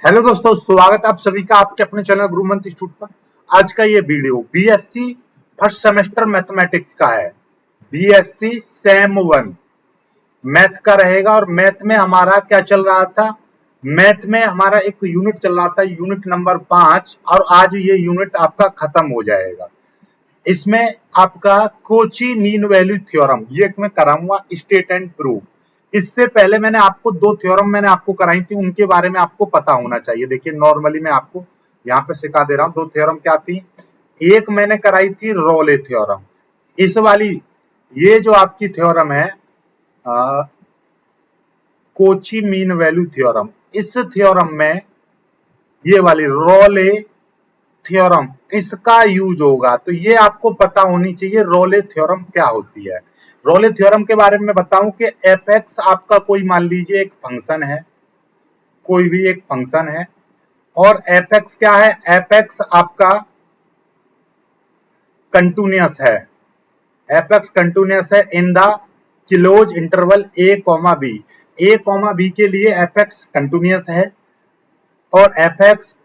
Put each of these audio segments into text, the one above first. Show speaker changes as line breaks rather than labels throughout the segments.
Hello दोस्तों, स्वागत है आप सभी का आपके अपने चैनल गुरुमंत्र इंस्टीट्यूट पर। आज का ये video BSc first semester mathematics का है। बीएससी सेम 1 मैथ का रहेगा। और मैथ में हमारा क्या चल रहा था? मैथ में हमारा एक यूनिट चल रहा था, यूनिट नंबर 5, और आज ये यूनिट आपका खत्म हो जाएगा। इसमें आपका कोची मीन वैल्यू थ्योरम ये मैं कराऊंगा, स्टेट एंड प्रूव। इससे पहले मैंने आपको दो थ्योरम मैंने आपको कराई थी, उनके बारे में आपको पता होना चाहिए। देखिए, नॉर्मली मैं आपको यहाँ पे सिखा दे रहा हूँ। दो थ्योरम क्या थी? एक मैंने कराई थी रोले थ्योरम। इस वाली ये जो आपकी थ्योरम है कोची मीन वैल्यू थ्योरम, इस थ्योरम में ये वाली रोले थ्योरम इसका यूज होगा। तो ये आपको पता होनी चाहिए रोले थ्योरम क्या होती है। रोले थ्योरम के बारे में बताऊं कि एफ एक्स आपका कोई मान लीजिए एक फंक्शन है, कोई भी एक फंक्शन है, और एफ एक्स क्या है? एफ एक्स आपका कंटिन्यूअस है। एफ एक्स कंटिन्यूअस है in the close interval A comma B. A comma B के लिए एफ एक्स कंटिन्यूअस है। और F X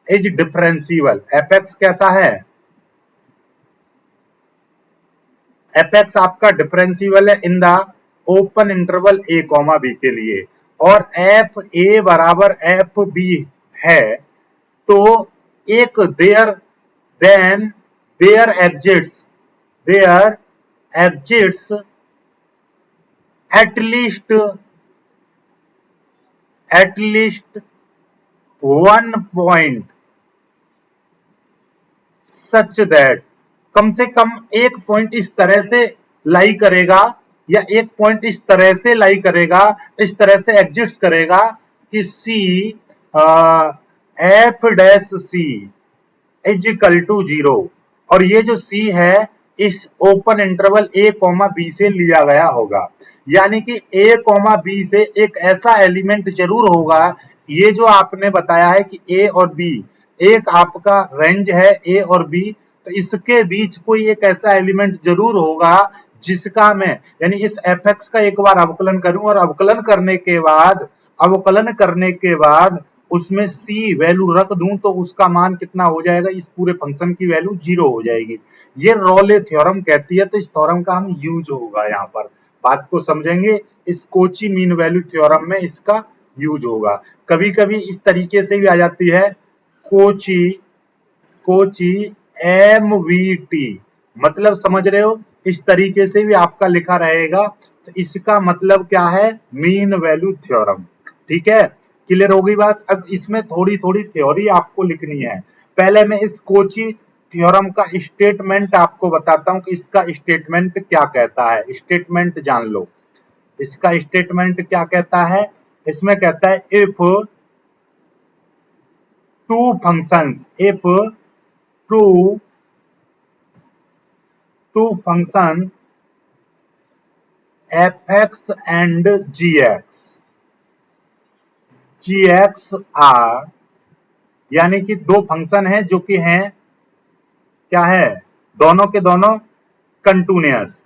is differentiable. F X कैसा है? एफ एक्स आपका डिफरेंशिएबल है in the open interval A comma B के लिए। और एफ ए बराबर एफ बी है, तो एक there there exists at least one point such that, कम से कम एक पॉइंट इस तरह से लाई करेगा, या एक पॉइंट इस तरह से लाई करेगा, इस तरह से एग्जिस्ट करेगा कि C F dash C is equal to 0। और ये जो सी है इस open interval A comma B से लिया गया होगा। यानी कि ए कॉमा बी से एक ऐसा एलिमेंट जरूर होगा। ये जो आपने बताया है कि ए और बी एक आपका रेंज है, ए और बी, तो इसके बीच कोई एक ऐसा एलिमेंट जरूर होगा जिसका मैं यानी इस एफ एक्स का एक बार अवकलन करूं, और अवकलन करने के बाद उसमें सी वैल्यू रख दूं, तो उसका मान कितना हो जाएगा? इस पूरे फंक्शन की वैल्यू 0 हो जाएगी। ये रोले थ्योरम कहती है। तो इस थ्योरम का हम यूज होगा, यहाँ पर बात को समझेंगे। इस कोची मीन वैल्यू थ्योरम में इसका यूज होगा। कभी कभी इस तरीके से भी आ जाती है Cauchy Cauchy M V T, मतलब समझ रहे हो? इस तरीके से भी आपका लिखा रहेगा। तो इसका मतलब क्या है? Mean value theorem. ठीक है, क्लियर हो गई बात। अब इसमें थोड़ी थोड़ी थ्योरी आपको लिखनी है। पहले मैं इस कोची थ्योरम का स्टेटमेंट आपको बताता हूं कि इसका स्टेटमेंट क्या कहता है। स्टेटमेंट जान लो। इसका स्टेटमेंट क्या कहता है? इसमें कहता है if two functions, if two function F X and G X are, यानी कि दो फंक्शन है जो कि हैं क्या है? दोनों के दोनों continuous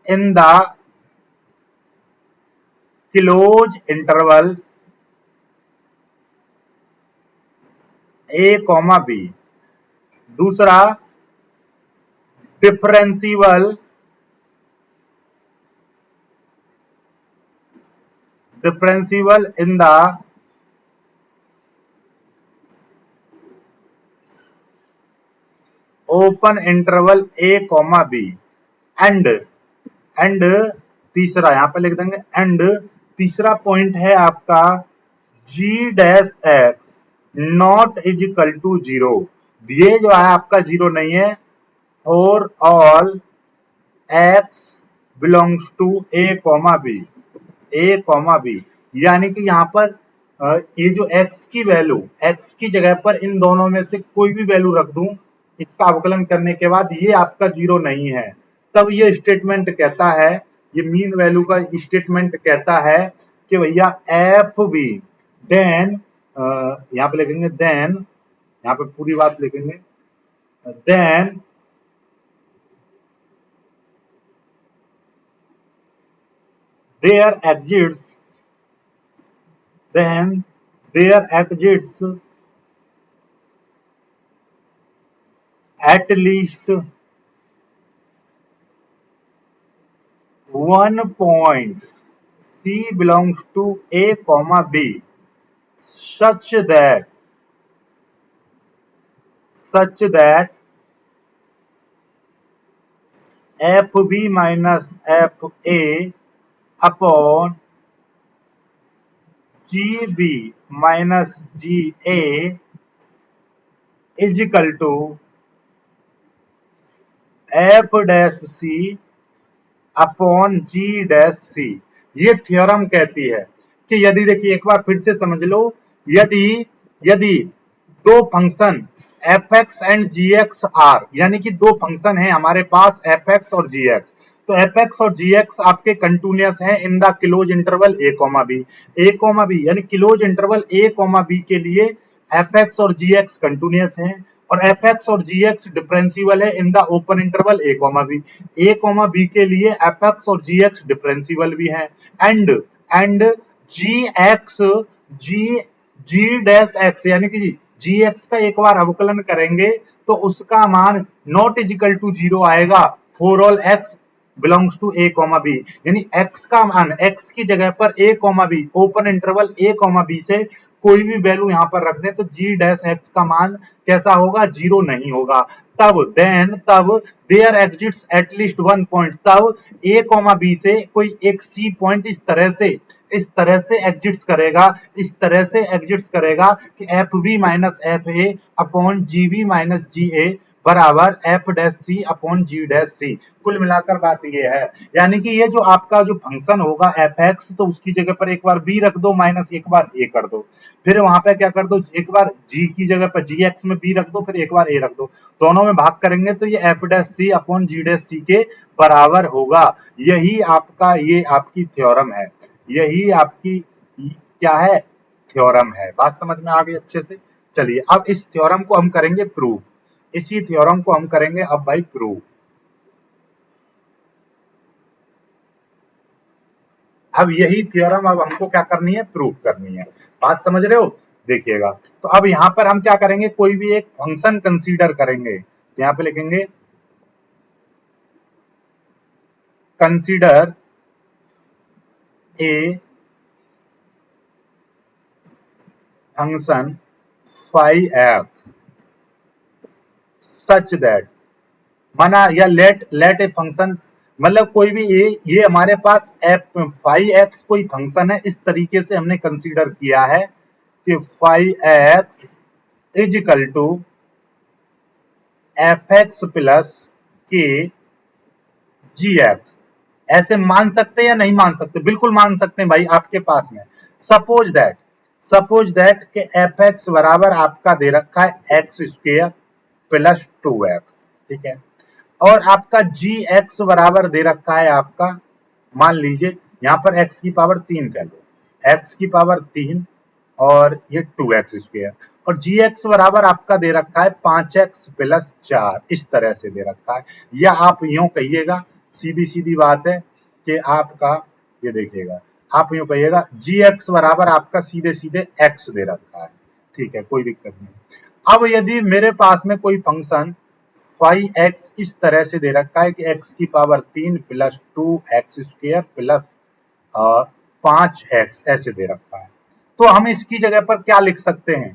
in the close interval A comma B. दूसरा differentiable in the open interval A comma B. And तीसरा यहां पे लिख देंगे, एंड तीसरा पॉइंट है आपका G dash X not is equal to 0। ये जो है आपका 0 नहीं है। और all X belongs to A comma B, यानी कि यहाँ पर ये जो एक्स की जगह पर इन दोनों में से कोई भी वैल्यू रख दूं, इसका अवकलन करने के बाद ये आपका 0 नहीं है, तब ये स्टेटमेंट कहता है, ये मीन वैल्यू का स्टेटमेंट कहता है कि भैया एफ बी देन, यहाँ पे लिखेंगे देन, यहाँ पे पूरी बात लिखेंगे, then there exists then there exists at least one point C belongs to A comma B such that FB minus FA upon GB minus GA is equal to F dash C upon G dash C. ये theorem कहती है कि यदि, देखिए एक बार फिर से समझ लो, यदि यदि दो function F X and G X are, यानी कि दो फंक्शन है हमारे पास एफ एक्स और जी एक्स, तो एफ एक्स और जी एक्स आपके कंटिन्यूअस है in the close interval A comma B, यानी close interval A comma B के लिए एफ एक्स और जी एक्स कंटिन्यूअस है, और एफ एक्स और जी एक्स डिफरेंशियल है in the open interval A comma B के लिए एफ एक्स और जी एक्स डिफरेंशियल भी है, and G X G G dash X, यानी कि जी एक्स का एक बार अवकलन करेंगे तो उसका मान नॉट इजिकल टू जीरो आएगा for all X belongs to A comma B, यानी x का मान x की जगह पर a comma B open interval a comma B से कोई भी वैल्यू यहां पर रख दे तो g डैश x का मान कैसा होगा, जीरो नहीं होगा। तब there exists at least one point, तब a कॉमा बी से कोई एक c पॉइंट इस तरह से एग्जिट्स करेगा, इस तरह से एग्जिट्स करेगा कि F B minus F A upon G B minus G A बराबर F dash C upon G dash C. कुल मिलाकर बात ये है, यानी कि ये जो आपका जो फंक्शन होगा एफ एक्स, तो उसकी जगह पर एक बार बी रख दो माइनस एक बार ए कर दो, फिर वहां पे क्या कर दो, एक बार जी की जगह पर जी एक्स में बी रख दो, फिर एक बार ए रख दो, दोनों में भाग करेंगे तो ये F dash C upon G dash सी के बराबर होगा। यही आपका, ये आपकी थ्योरम है, यही आपकी क्या है, थ्योरम है। बात समझ में आ गई अच्छे से। चलिए अब इस थ्योरम को हम करेंगे प्रूव, इसी थ्योरम को हम करेंगे अब भाई प्रूव। अब यही थ्योरम अब हमको क्या करनी है, प्रूव करनी है। बात समझ रहे हो, देखिएगा। तो अब यहां पर हम क्या करेंगे, कोई भी एक फंक्शन कंसीडर करेंगे, यहां पे लिखेंगे consider a function phi X such that, माना या लेट ए फंक्शन, मतलब कोई भी ये हमारे पास एफ फाई एक्स कोई फंक्शन है, इस तरीके से हमने कंसीडर किया है कि phi X is equal to F X plus K G x. ऐसे मान सकते हैं या नहीं मान सकते, बिल्कुल मान सकते हैं भाई, आपके पास में सपोज दैट के एफ एक्स बराबर आपका दे रखा है x square plus two x, ठीक है, और आपका जी एक्स बराबर दे रखा है आपका, मान लीजिए यहां पर एक्स की पावर तीन कह लो, एक्स की पावर तीन और ये टू एक्स स्क्वेयर, और जी एक्स बराबर आपका दे रखा है पांच एक्स प्लस चार, इस तरह से दे रखा है। या आप यूं कहिएगा, सीधी सीधी बात है कि आपका, ये देखिएगा, आप यूं कहिएगा जी एक्स बराबर आपका सीधे सीधे एक्स दे रखा है, ठीक है, कोई दिक्कत नहीं। अब यदि मेरे पास में कोई फंक्शन फाइव एक्स इस तरह से दे रखा है कि एक्स की पावर तीन plus two x square plus पांच एक्स ऐसे दे रखा है, तो हम इसकी जगह पर क्या लिख सकते हैं,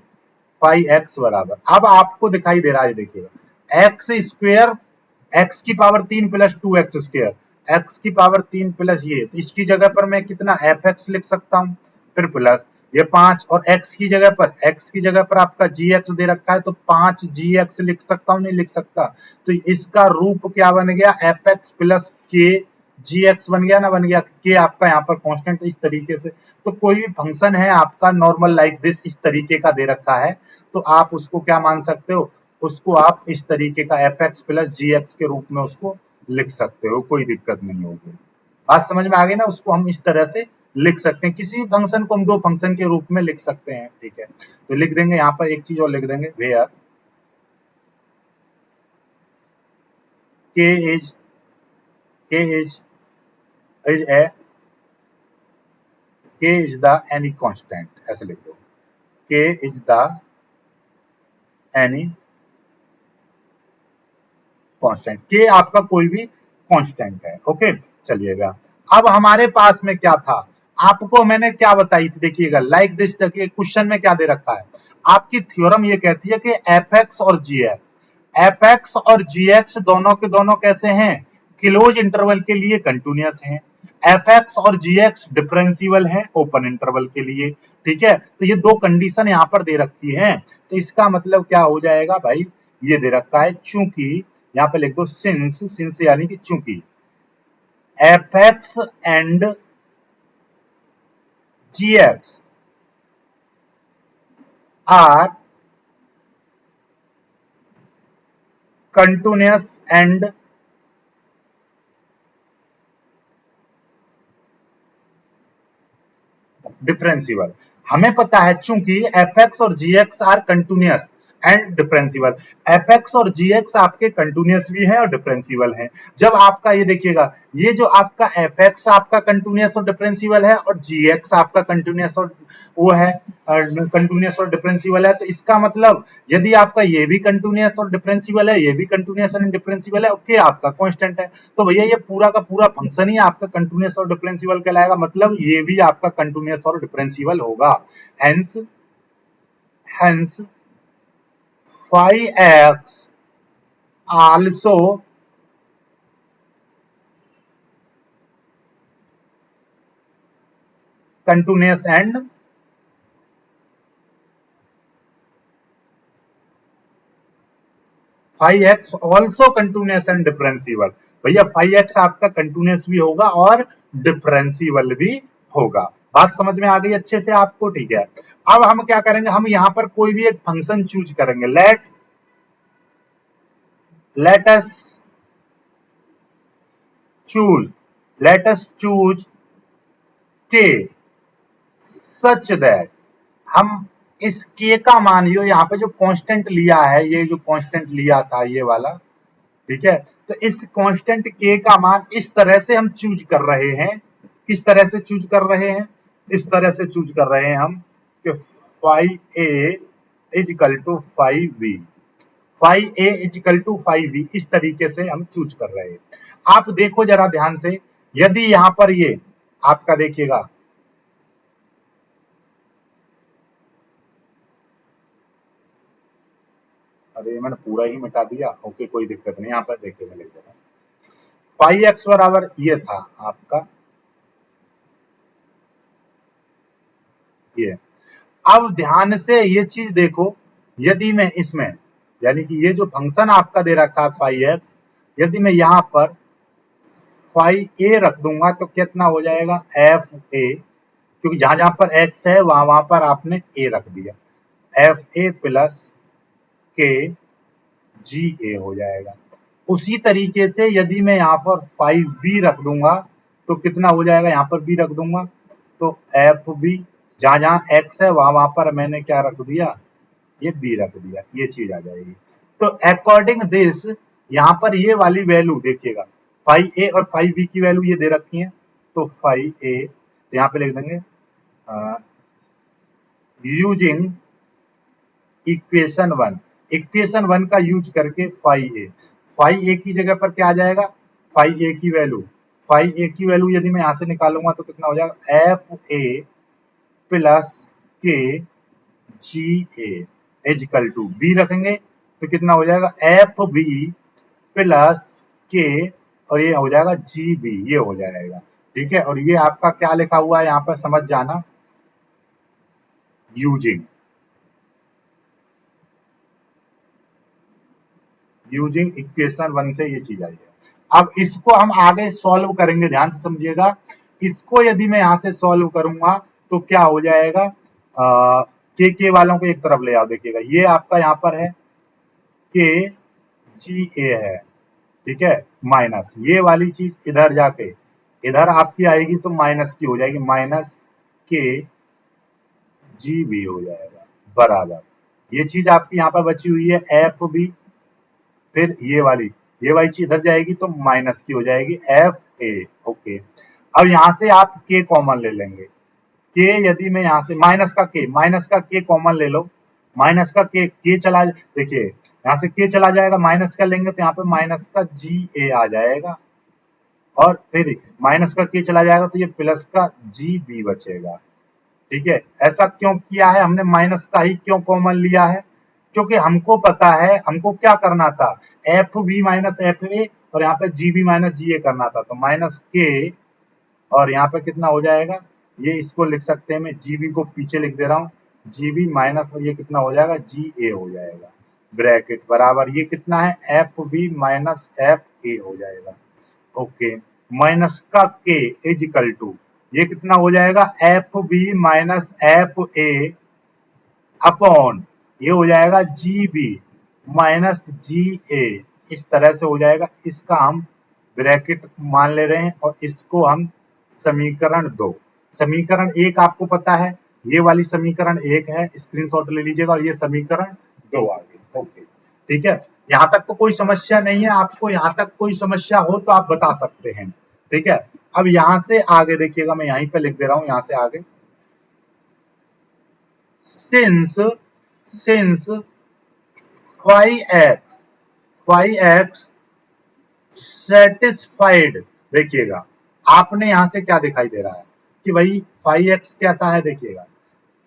फाइव एक्स बराबर, अब आपको दिखाई दे रहा है, देखिएगा एक्स स्क्वेयर, एक्स की पावर तीन plus two x square, x की पावर तीन प्लस ये, तो इसकी जगह पर मैं कितना एफ एक्स लिख सकता हूँ, फिर प्लस ये पांच, और एक्स की जगह पर आपका जी एक्स दे रखा है तो पांच जी एक्स लिख सकता हूँ, नहीं लिख सकता, तो इसका रूप क्या बन गया, F X plus K G x बन गया ना, बन गया, के आपका यहाँ पर कांस्टेंट, इस तरीके से। तो कोई भी फंक्शन है आपका नॉर्मल लाइक दिस, इस तरीके का दे रखा है, तो आप उसको क्या मान सकते हो, उसको आप इस तरीके का एफ एक्स प्लस जी एक्स के रूप में उसको लिख सकते हो, कोई दिक्कत नहीं होगी। बात समझ में आ गई ना, उसको हम इस तरह से लिख सकते हैं, किसी भी फंक्शन को हम दो फंक्शन के रूप में लिख सकते हैं, ठीक है। तो लिख देंगे यहाँ पर एक चीज और लिख देंगे, वेयर के is a k is the any constant, ऐसे लिख दो, k is the any constant, k आपका कोई भी कांस्टेंट है। ओके, चलिएगा अब हमारे पास में क्या था, आपको मैंने क्या बताई थी, देखिएगा लाइक दिस, देखिए क्वेश्चन में क्या दे रखा है, आपकी थ्योरम ये कहती है कि एफ एक्स और जी एक्स, एफ एक्स और जी एक्स दोनों के दोनों कैसे हैं, क्लोज इंटरवल के लिए कंटिन्यूअस हैं, एफ एक्स और जी एक्स डिफरेंशियल है ओपन इंटरवल के लिए। ठीक है, तो ये दो कंडीशन यहां पर दे रखी है, तो इसका मतलब क्या हो जाएगा भाई, ये दे रखा है चूंकि, यहां पे लिख दो सिंस, सिंस यानी कि चूंकि F X and G X are continuous and differential, हमें पता है चूंकि एफ एक्स और G X are continuous and differential, F X और जी एक्स आपके कंटिन्यूअस भी है और डिफरेंशियल है। जब आपका ये देखिएगा, ये जो आपका एफ एक्स आपका कंटिन्यूअस और डिफरेंशियल है और जी एक्स आपका कंटिन्यूअस और वो है कंटिन्यूअस और डिफरेंशियल है, तो इसका मतलब यदि आपका ये भी कंटिन्यूअस और डिफरेंशियल है, ये भी कंटिन्यूअस एंड डिफरेंशियल है, ओके आपका कांस्टेंट है, तो भैया ये पूरा का पूरा फंक्शन ही आपका कंटिन्यूअस और डिफरेंशियल कहलाएगा, मतलब ये भी आपका कंटिन्यूअस और डिफरेंशियल होगा। Hence hence phi x also continuous and phi x also continuous and differentiable, भैया phi x आपका कंटिन्यूअस भी होगा और डिफरेंशियल भी होगा। बात समझ में आ गई अच्छे से आपको, ठीक है। अब हम क्या करेंगे, हम यहां पर कोई भी एक फंक्शन चूज करेंगे, let us choose, let us choose k such that, हम इस k का मान, यो यहाँ पे जो कांस्टेंट लिया है, ये जो कांस्टेंट लिया था ये वाला, ठीक है, तो इस कांस्टेंट k का मान इस तरह से हम चूज कर रहे हैं, किस तरह से चूज कर रहे हैं, इस तरह से चूज कर रहे हैं हम कि phi A is equal to phi B, phi A is equal to phi B, इस तरीके से हम चूज कर रहे हैं। आप देखो जरा ध्यान से, यदि यहां पर ये आपका देखिएगा, अरे मैंने पूरा ही मिटा दिया, ओके कोई दिक्कत नहीं, यहाँ पर देखिए मैं लिख दे रहा हूँ, फाई एक्स बराबर ये था आपका, ये, अब ध्यान से ये चीज देखो, यदि मैं इसमें, यानी कि ये जो फंक्शन आपका दे रखा है फाई एक्स, यदि मैं यहां पर फाई ए रख दूंगा तो कितना हो जाएगा एफ ए, क्योंकि जहां जहां पर एक्स है वहां वहां पर आपने ए रख दिया, एफ ए प्लस के जी ए हो जाएगा। उसी तरीके से यदि मैं यहाँ पर 5b रख दूंगा तो कितना हो जाएगा, यहाँ पर b रख दूंगा तो एफ बी, जहां जहां x है वहां वहां पर मैंने क्या रख दिया, ये b रख दिया, ये चीज आ जाएगी। तो अकॉर्डिंग दिस, यहाँ पर ये वाली वैल्यू देखिएगा, 5a और 5b की वैल्यू ये दे रखी है, तो 5a यहाँ पे लिख देंगे using equation one, equation one का यूज करके फाई ए, फाई ए की जगह पर क्या आ जाएगा, फाई ए की वैल्यू, फाई ए की वैल्यू यदि मैं यहां से निकालूंगा तो कितना हो जाएगा, F A plus K ji A is equal to be रखेंगे तो कितना हो जाएगा, एफ बी प्लस के और ये हो जाएगा जी बी, ये हो जाएगा। ठीक है, और ये आपका क्या लिखा हुआ है यहाँ पर समझ जाना, यूजिंग, यूजिंग इक्वेशन वन से ये चीज आई है। अब इसको हम आगे सॉल्व करेंगे, ध्यान से समझिएगा, इसको यदि मैं यहां से सॉल्व करूंगा तो क्या हो जाएगा, के वालों को एक तरफ ले आओ, देखिएगा ये आपका यहाँ पर है के जी ए है, ठीक है, माइनस ये वाली चीज इधर जाके इधर आपकी आएगी तो माइनस की हो जाएगी, माइनस के जी बी हो जाएगा बराबर, ये चीज आपकी यहाँ पर बची हुई है एफ बी, फिर ये वाली चीज इधर जाएगी तो माइनस की हो जाएगी एफ ए, ओके। अब यहां से आप के कॉमन ले लेंगे, के यदि मैं यहाँ से माइनस का के कॉमन ले लो, माइनस का के चला, देखिए यहाँ से के चला जाएगा, माइनस का लेंगे तो यहाँ पे माइनस का जी ए आ जाएगा, और फिर माइनस का के चला जाएगा तो ये प्लस का जी बी बचेगा। ठीक है, ऐसा क्यों किया है हमने, माइनस का ही क्यों कॉमन लिया है, क्योंकि हमको पता है हमको क्या करना था, F B minus F A और यहाँ पे जी बी माइनस जी ए करना था, तो माइनस के और यहाँ पे कितना हो जाएगा, ये इसको लिख सकते हैं, मैं जी बी को पीछे लिख दे रहा हूँ, जी बी माइनस और ये कितना हो जाएगा, जी ए हो जाएगा, ब्रैकेट बराबर ये कितना है, F B minus F A हो जाएगा। ओके, माइनस का के इज इक्वल टू ये कितना हो जाएगा, F B minus F A upon ये हो जाएगा जी बी माइनस जी ए, इस तरह से हो जाएगा। इसका हम ब्रैकेट मान ले रहे हैं और इसको हम समीकरण 2, समीकरण 1 आपको पता है, ये वाली समीकरण 1 है, स्क्रीनशॉट ले लीजिएगा, और ये समीकरण 2 आ गई। ओके, ठीक है, यहाँ तक तो कोई समस्या नहीं है, आपको यहाँ तक कोई समस्या हो तो आप बता सकते हैं। ठीक है, अब यहाँ से आगे देखिएगा, मैं यहीं पे लिख दे रहा हूँ, यहाँ से आगे, since phi x सेटिस्फाइड, देखिएगा आपने यहां से क्या दिखाई दे रहा है कि भाई फाई एक्स कैसा है, देखिएगा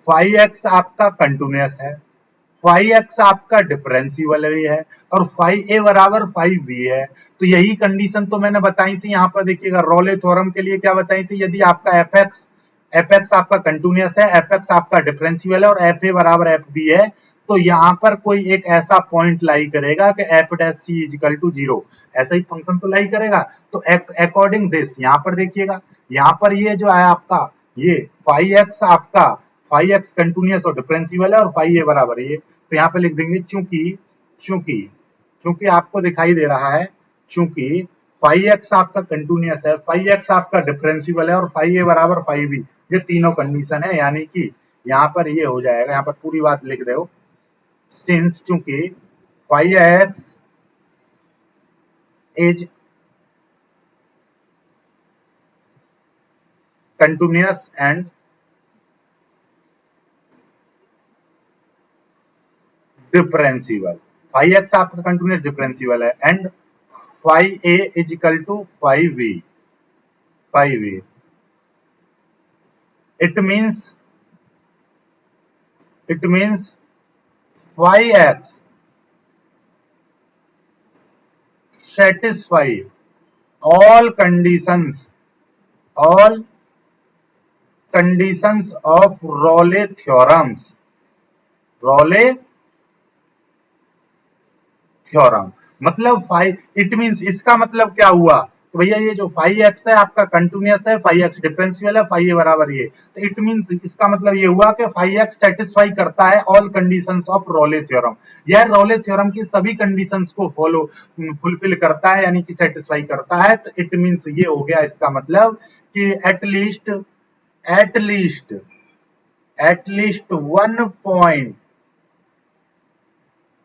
फाई एक्स आपका कंटिन्यूअस है, फाई एक्स आपका डिफरेंशियल है, और फाई ए बराबर फाई बी है। तो यही कंडीशन तो मैंने बताई थी यहाँ पर, देखिएगा रोले थ्योरम के लिए क्या बताई थी, यदि आपका एफ एक्स आपका कंटिन्यूअस है, एफ एक्स आपका डिफरेंशियल है और एफ ए बराबर एफ बी है, तो यहाँ पर कोई एक ऐसा पॉइंट लाई करेगा कि F dash C is equal to 0, ऐसा ही फंक्शन तो लाई करेगा। तो अकॉर्डिंग दिस यहाँ पर देखिएगा, यहाँ पर ये जो है आपका ये फाई एक्स आपका, फाई एक्स कंटिन्यूअस और डिफरेंशियल है और फाई ए बराबर ये, तो यहाँ पे लिख देंगे चूंकि चूंकि चूंकि आपको दिखाई दे रहा है, चूंकि फाई एक्स आपका कंटिन्यूअस है, फाई एक्स आपका डिफरेंशियल है और फाई ए बराबर फाई बी, ये तीनों कंडीशन है, यानी कि यहाँ पर ये हो जाएगा, यहाँ पर पूरी बात लिख दो, सिंस चूंकि phi X is continuous and differentiable, phi x आपका continuous differentiable है, and phi a is equal to phi v, phi v, it means phi x satisfy all conditions of Rayleigh theorems, Rayleigh theorem, मतलब phi, it means इसका मतलब क्या हुआ, तो भैया ये जो फाई एक्स है आपका कंटिन्यूअस है, फाई एक्स डिफरेंशियल है, फाई ए बराबर ये, तो इट मींस इसका मतलब ये हुआ कि फाई एक्स सेटिस्फाई करता है ऑल कंडीशंस ऑफ रॉले थ्योरम, यह रॉले थ्योरम की सभी कंडीशंस को फुलफिल करता है, यानी कि सेटिस्फाई करता है। तो इट मींस ये हो गया इसका मतलब कि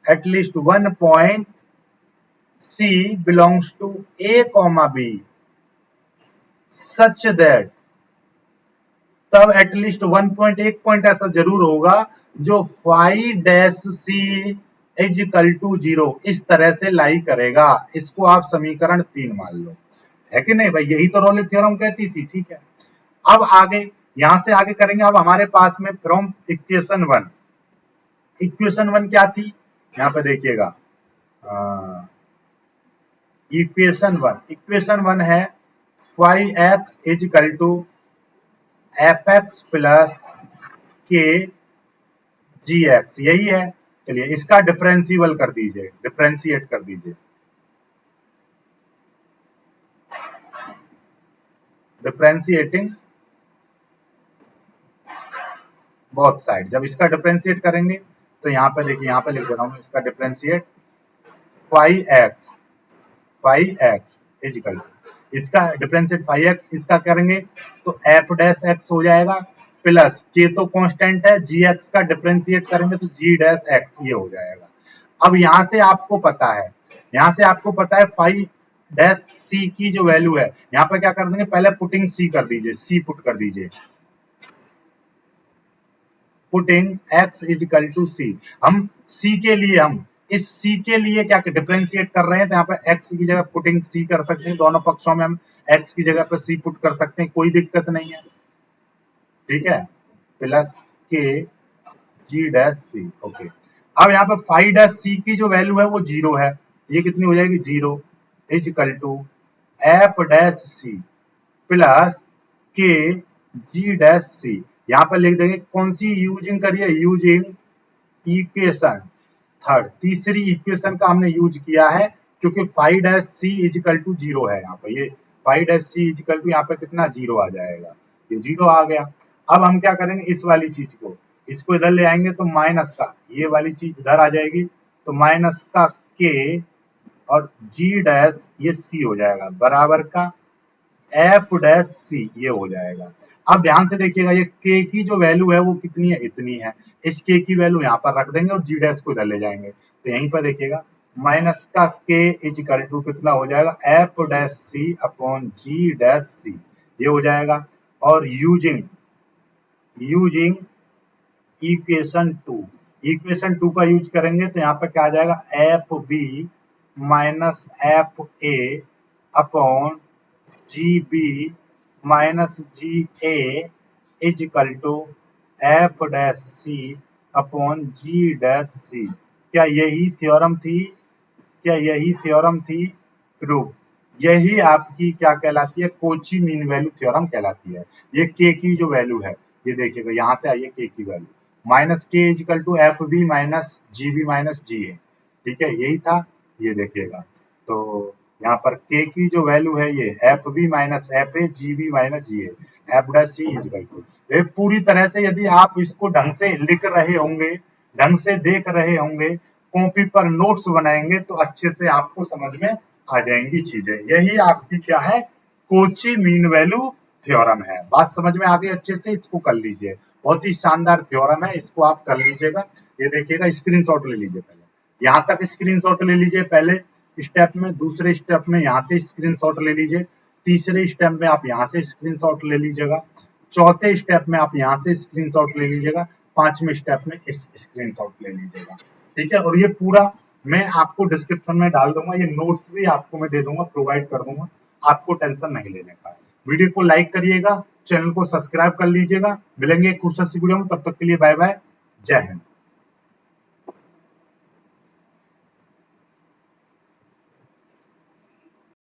at least one point C belongs to A comma B such that, तब एटलीस्ट 1 पॉइंट, एक पॉइंट ऐसा जरूर होगा जो phi dash C is equal to 0 इस तरह से लाई करेगा, इसको आप समीकरण 3 मान लो, है कि नहीं भाई, यही तो रॉले थ्योरम कहती थी। ठीक है, अब आगे यहां से आगे करेंगे, अब हमारे पास में फ्रॉम इक्वेशन 1, इक्वेशन 1 क्या थी, यहाँ पे देखिएगा, इक्वेशन 1 है phi X is equal to F X plus K G x, यही है। चलिए इसका डिफरेंशियल कर दीजिए, डिफरेंशिएट कर दीजिए, डिफरेंशिएटिंग बोथ साइड, जब इसका डिफरेंशिएट करेंगे तो यहाँ पे देखिए, यहाँ पे लिख दे रहा हूँ इसका differentiate, phi X is equal to, इसका डिफरेंशिएट फाई एक्स, इसका करेंगे तो एफ डैश एक्स हो जाएगा प्लस के तो कांस्टेंट है, जी एक्स का डिफरेंशिएट करेंगे तो जी डैश एक्स ये हो जाएगा। अब यहाँ से आपको पता है फाई डैश सी की जो वैल्यू है, यहाँ पे क्या कर देंगे, पहले पुटिंग सी कर दीजिए, सी पुट कर दीजिए, putting x is equal to C. हम c के लिए हम इस c के लिए क्या डिफरेंशिएट कर रहे हैं, तो यहाँ पे x की जगह पुटिंग c कर सकते हैं, दोनों पक्षों में हम x की जगह पे c पुट कर सकते हैं, कोई दिक्कत नहीं है, ठीक है, प्लस के जी डैश सी। ओके, अब यहाँ पे फाइव डैश सी की जो वैल्यू है वो 0 है, ये कितनी हो जाएगी 0 is equal to F dash C plus K G dash C. यहाँ पर लिख देंगे कौन सी यूजिंग करिए, यूजिंग इक्वेशन थर्ड, तीसरी इक्वेशन का हमने यूज किया है, क्योंकि phi dash C is equal to 0 है। यहाँ पे ये phi dash C is equal to यहाँ पे कितना 0 आ जाएगा, ये 0 आ गया। अब हम क्या करेंगे, इस वाली चीज को इसको इधर ले आएंगे तो माइनस का ये वाली चीज इधर आ जाएगी, तो माइनस का के और जी डैश ये सी हो जाएगा बराबर का एफ डैश सी, ये हो जाएगा। अब ध्यान से देखिएगा, ये के की जो वैल्यू है वो कितनी है, इतनी है, इस के की वैल्यू यहाँ पर रख देंगे और जी डैश को इधर ले जाएंगे, तो यहीं पर देखिएगा माइनस का के इज इक्वल टू कितना हो जाएगा F dash C upon G dash C, ये हो जाएगा। और यूजिंग इक्वेशन टू का यूज करेंगे तो यहाँ पर क्या आ जाएगा F B minus F A upon G B minus G A is equal to F dash C upon G dash C. क्या यही थ्योरम थी, क्या यही थ्योरम थी? प्रूफ। यही आपकी क्या कहलाती है, कोची मीन वैल्यू थ्योरम कहलाती है। ये के की जो वैल्यू है, ये देखिएगा यहाँ से आई है के की value, minus K is equal to F B minus G A, ठीक है, यही था, ये देखिएगा। तो यहाँ पर के की जो वैल्यू है ये F B minus F A G B minus G A, F dash C is equal to, ये पूरी तरह से यदि आप इसको ढंग से लिख रहे होंगे, ढंग से देख रहे होंगे, कॉपी पर नोट्स बनाएंगे तो अच्छे से आपको समझ में आ जाएंगी चीजें। यही आपकी क्या है, कोची मीन वैल्यू थ्योरम है। बात समझ में आ गई अच्छे से, इसको कर लीजिए, बहुत ही शानदार थ्योरम है, इसको आप कर लीजिएगा। ये देखिएगा, स्क्रीनशॉट ले लीजिए, पहले यहाँ तक स्क्रीनशॉट ले लीजिए पहले स्टेप में, दूसरे स्टेप में यहाँ से स्क्रीनशॉट ले लीजिए, तीसरे स्टेप में आप यहाँ से स्क्रीनशॉट ले लीजिएगा, चौथे स्टेप में आप यहाँ से स्क्रीनशॉट ले लीजिएगा, पांचवें स्टेप में इस स्क्रीनशॉट ले लीजिएगा, ठीक है। और ये पूरा मैं आपको डिस्क्रिप्शन में डाल दूंगा, ये नोट्स भी आपको मैं दे दूंगा, प्रोवाइड कर दूंगा, आपको टेंशन नहीं लेने का। वीडियो को लाइक करिएगा, चैनल को सब्सक्राइब कर लीजिएगा। मिलेंगे एक खूबसूरत सी वीडियो में, तब तक के लिए बाय बाय, जय हिंद।